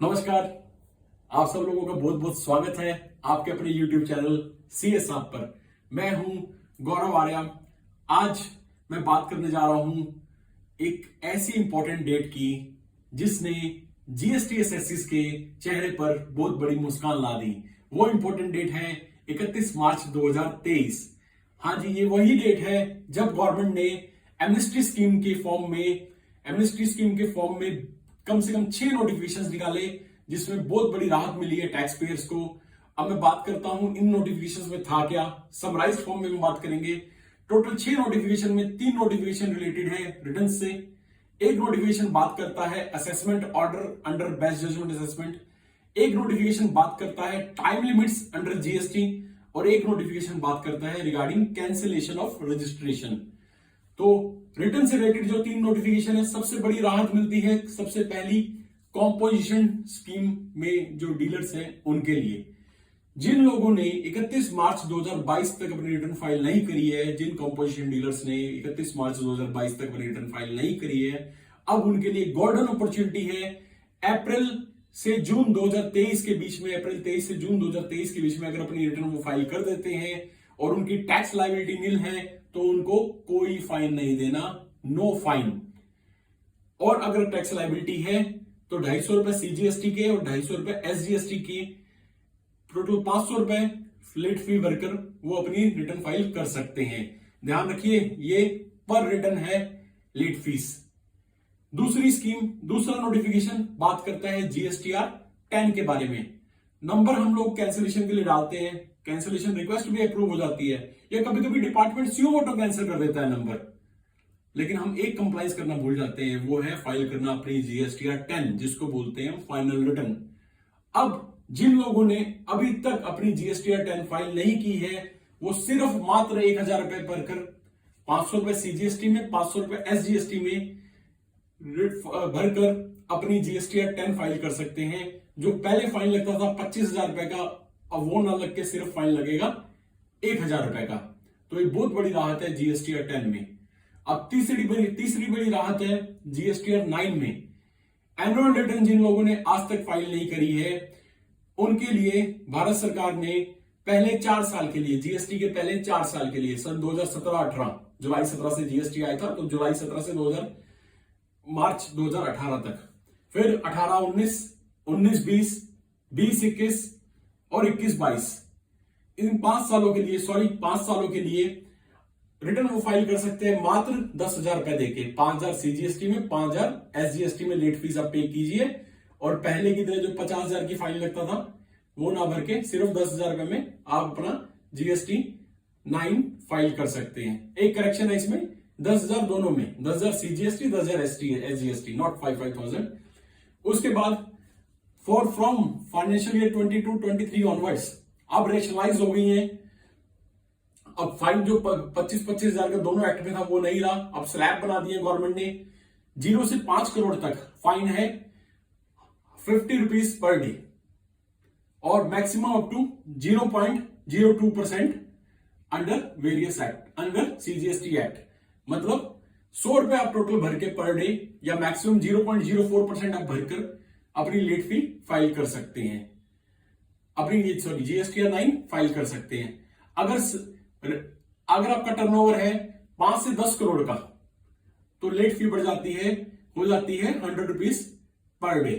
नमस्कार। आप सब लोगों का बहुत बहुत स्वागत है आपके अपने YouTube चैनल CS आप पर। मैं हूं गौरव आर्या। आज मैं बात करने जा रहा हूं एक ऐसी इंपॉर्टेंट डेट की जिसने जीएसटी एसएससी के चेहरे पर बहुत बड़ी मुस्कान ला दी। वो इंपॉर्टेंट डेट है 31 मार्च 2023। हाँ जी, ये वही डेट है जब गवर्नमेंट ने एमनेस्टी स्कीम के फॉर्म में कम से कम 6 नोटिफिकेशंस निकाले जिसमें बहुत बड़ी राहत मिली है टैक्स पेयर्स को। अब मैं बात करता हूं इन नोटिफिकेशंस में था क्या, समराइज्ड फॉर्म में हम बात करेंगे। टोटल 6 नोटिफिकेशन में 3 नोटिफिकेशन रिलेटेड है रिटर्न से, एक नोटिफिकेशन बात करता है assessment order under best judgement assessment, एक नोटिफिकेशन बात करता है टाइम लिमिट्स अंडर जीएसटी और एक नोटिफिकेशन बात करता है रिगार्डिंग कैंसिलेशन ऑफ रजिस्ट्रेशन। तो रिटर्न से रिलेटेड जो 3 नोटिफिकेशन है, सबसे बड़ी राहत मिलती है सबसे पहली कॉम्पोजिशन स्कीम में जो डीलर्स हैं उनके लिए। जिन लोगों ने 31 मार्च 2022 तक अपनी रिटर्न फाइल नहीं करी है, जिन कॉम्पोजिशन डीलर्स ने 31 मार्च 2022 तक अपनी रिटर्न फाइल नहीं करी है, अब उनके लिए गोल्डन अपॉर्चुनिटी है। अप्रैल से जून 2023 के बीच में, अप्रैल 23 से जून 2023 के बीच में अगर अपनी रिटर्न वो फाइल कर देते हैं और उनकी टैक्स लायबिलिटी नील है तो उनको कोई फाइन नहीं देना, नो फाइन। और अगर टैक्स लायबिलिटी है तो 250 रुपए सीजीएसटी के और 250 रुपए एसजीएसटी की, टोटल 500 रुपए लेट फी भरकर वो अपनी रिटर्न फाइल कर सकते हैं। ध्यान रखिए, ये पर रिटर्न है लेट फीस। दूसरी स्कीम, दूसरा नोटिफिकेशन बात करता है जीएसटीआर 10 के बारे में। नंबर हम लोग कैंसिलेशन के लिए डालते हैं, कैंसिलेशन रिक्वेस्ट भी अप्रूव हो जाती है, या कभी कभी डिपार्टमेंट सीओ ऑटो कैंसिल कर देता है नंबर, लेकिन हम एक कंप्लाइंस करना भूल जाते हैं, वो है फाइल करना अपनी जीएसटीआर 10 जिसको बोलते हैं फाइनल रिटर्न। अब जिन लोगों ने अभी तक अपनी जीएसटीआर 10 फाइल नहीं की है वो सिर्फ मात्र 1000 रुपए भरकर, 500 रुपए सीजीएसटी में, 500 रुपए एसजीएसटी में भरकर अपनी जीएसटीआर 10 फाइल कर सकते हैं। जो पहले फाइन लगता था 25,000 रुपए का, अब वो ना लग के सिर्फ फाइन लगेगा 1000 रुपए का। तो ये बहुत बड़ी राहत है जीएसटीआर 10 में। अब तीसरी बड़ी राहत है जीएसटीआर 9 में। एनुअल रिटर्न जिन लोगों ने आज तक फाइल नहीं करी है उनके लिए भारत सरकार ने पहले 4 साल के लिए, जीएसटी के पहले 4 साल के लिए, सन 2017-18, जुलाई 17 से जीएसटी आया था, तो जुलाई 17 से मार्च 2018 तक, फिर 18-19, 19-20, 20-21 और 21-22, इन 5 सालों के लिए रिटर्न वो फाइल कर सकते हैं मात्र 10,000 रुपए देके। 5,000 सीजीएसटी में, 5,000 एसजीएसटी में लेट फीस आप पे कीजिए और पहले की तरह जो 50,000 की फाइन लगता था वो ना भर के सिर्फ 10,000 रुपए में आप अपना जीएसटी 9 फाइल कर सकते हैं। एक करेक्शन है इसमें, 10,000 दोनों में, 10,000 सीजीएसटी, 10,000 एसजीएसटी, नॉट 5,000। उसके बाद फ्रॉम फाइनेंशियल ईयर 22-23 ऑनवर्ड्स अब रेशनलाइज हो गई है। अब फाइन जो 25,000 का दोनों एक्ट में था वो नहीं रहा, अब स्लैब बना दिए गवर्नमेंट ने। 0 से 5 करोड़ तक फाइन है 50 रुपीज पर डे और maximum up to 0.02% under various act, under CGST act. मतलब 100 रुपए आप टोटल भर के पर डे या मैक्सिमम 0.04% आप भरकर अपनी लेट फी फाइल कर सकते हैं, अपनी जीएसटीआर 9 फाइल कर सकते हैं। अगर आपका टर्नओवर है 5 से 10 करोड़ का तो लेट फी बढ़ जाती है, हो जाती है 100 रुपीज पर डे।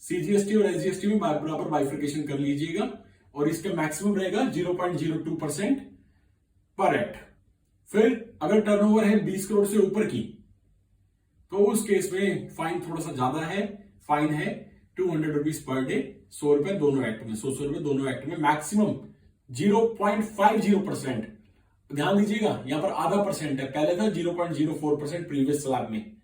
सीजीएसटी और एसजीएसटी में बराबर बाइफर्केशन कर लीजिएगा और इसका मैक्सिमम रहेगा 0.02% पर एक्ट। फिर अगर टर्नओवर है 20 करोड़ से ऊपर की तो उस केस में फाइन थोड़ा सा ज्यादा है, फाइन है 200 रुपीज पर डे, 100 रुपए दोनों एक्ट में, 100 रुपए दोनों एक्ट में, मैक्सिमम 0.50%। ध्यान दीजिएगा यहां पर आधा परसेंट है, पहले था 0.04% प्रीवियस स्लैब में।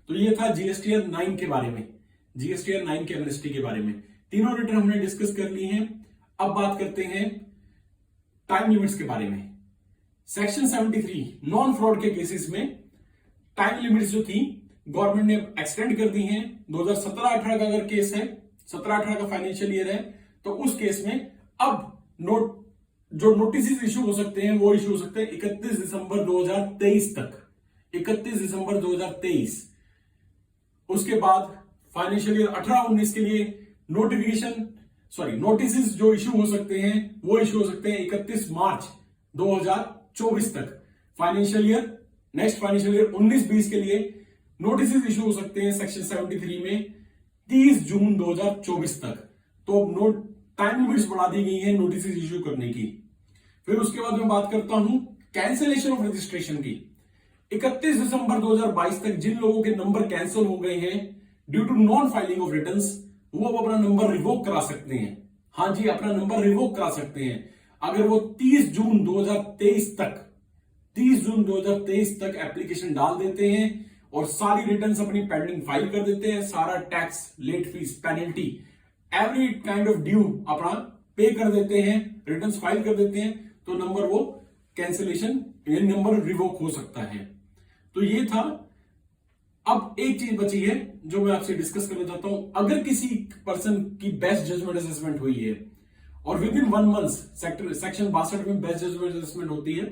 तो ये था जीएसटीआर 9 के बारे में, जीएसटीआर 9 के एमनेस्टी के बारे में। तीनों रिटर्न हमने डिस्कस कर ली हैं। अब बात करते हैं टाइम लिमिट्स के बारे में। सेक्शन 73 नॉन फ्रॉड के केसेस में टाइम लिमिट्स जो थी गवर्नमेंट ने एक्सटेंड कर दी हैं। 2017-18 का अगर केस है, 17-18 का फाइनेंशियल ईयर है, तो उस केस में अब जो नोटिस इशू हो सकते हैं वो इशू हो सकते हैं 31 दिसंबर 2023 तक, 31 दिसंबर 2023। उसके बाद फाइनेंशियल ईयर 18-19 के लिए नोटिस जो इश्यू हो सकते हैं वो इश्यू हो सकते हैं 31 मार्च 2024 तक। नेक्स्ट फाइनेंशियल ईयर 19-20 के लिए नोटिस इश्यू हो सकते हैं सेक्शन 73 में 30 जून 2024 तक। तो नोट टाइम लिमिट्स बढ़ा दी गई है नोटिस इश्यू करने की। फिर उसके बाद मैं बात करता हूं कैंसिलेशन ऑफ रजिस्ट्रेशन की। 31 दिसंबर 2022 तक जिन लोगों के नंबर कैंसिल हो गए हैं due to non filing of returns, वो अब अपना नंबर रिवोक करा सकते हैं। हाँ जी, अपना नंबर रिवोक करा सकते हैं अगर वो 30 जून 2023 तक एप्लीकेशन डाल देते हैं और सारी रिटर्न्स अपनी पेंडिंग फाइल कर देते हैं, सारा tax, late fees, penalty, every kind of due अपना पे कर देते हैं, रिटर्न्स फाइल कर देते हैं, तो नंबर वो कैंसिलेशन नंबर रिवोक हो सकता है। तो ये था। अब एक चीज बची है जो मैं आपसे डिस्कस करना चाहता हूं। अगर किसी पर्सन की बेस्ट जजमेंट असेसमेंट हुई है और विद इन 1 मंथ, सेक्शन 62 में बेस्ट जजमेंट असेसमेंट होती है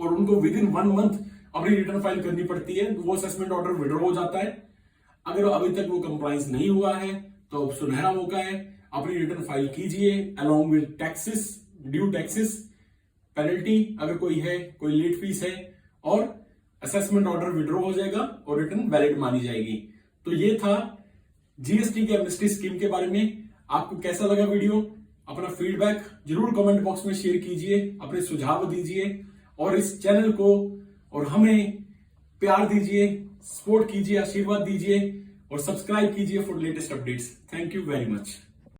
और उनको विद इन 1 मंथ अपनी रिटर्न फाइल करनी पड़ती है, वो असेसमेंट ऑर्डर विड्रॉ हो जाता है। अगर अभी तक वो कंप्लायंस नहीं हुआ है तो सुनहरा मौका है, अपनी रिटर्न फाइल कीजिए along with taxes, due taxes, penalty अगर कोई है, कोई लेट फीस है, और असेसमेंट ऑर्डर विड्रॉ हो जाएगा और रिटर्न वैलिड मानी जाएगी। तो ये था जीएसटी के एमनेस्टी स्कीम के बारे में। आपको कैसा लगा वीडियो? अपना फीडबैक जरूर कमेंट बॉक्स में शेयर कीजिए, अपने सुझाव दीजिए और इस चैनल को और हमें प्यार दीजिए, सपोर्ट कीजिए, आशीर्वाद दीजिए और सब्सक्राइब कीजिए for latest updates. Thank you very much.